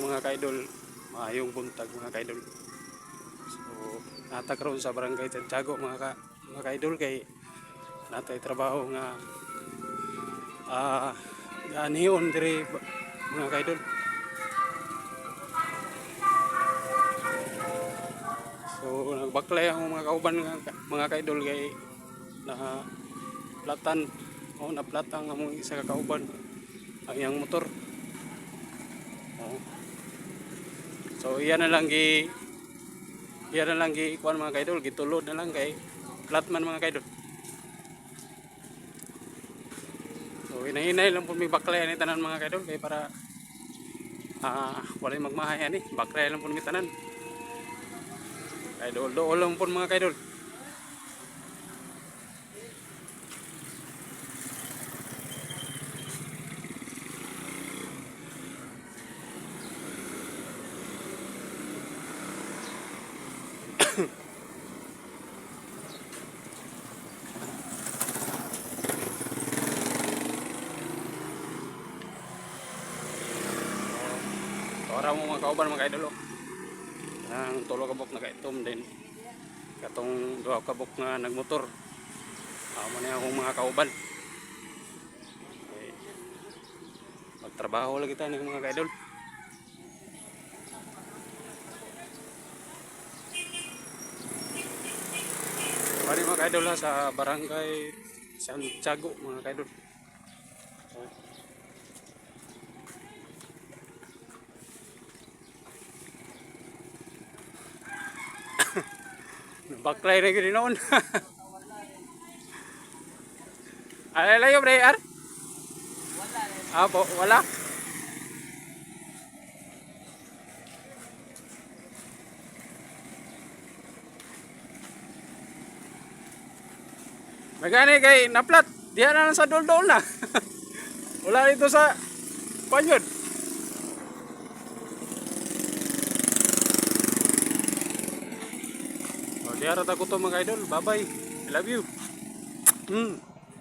mga kaidol, maayong buntag mga kaidol. So natagkaroon sa barangay Santiago mga kaidol kay natay trabaho nga gaanion diri mga kaidol. So nagbaklay ang mga kauban mga kaidol kay na platan o naplatang ang isa ka kauban ang iyang motor. So iyan na lang gi kuan mga kaidol, gitulod na lang kay flatman mga kaidol. So hinahinay lang po may baklay ni tanan mga kaidol kay para walay magmahay ani, baklay lang po mi tanan. Kaidol dool lang po mga kaidol. Ora mo mga kauban mga kaidol. Ang tulo ka buk nakaitom din. Katong duha ka buk nga nagmotor. Amo na akong mga kauban. Okay. Magtrabaho lagi tayo mga kaidol. Bari mga kaidol sa barangay Santiago mga kaidol. Baklay na gini noon. Alay layo bre ar? Wala. Po, wala. Magani kay naplat. Diyan na lang sa dol-dol na. Wala dito sa panyod. Diara ta ko to mga idol. Bye bye. I love you.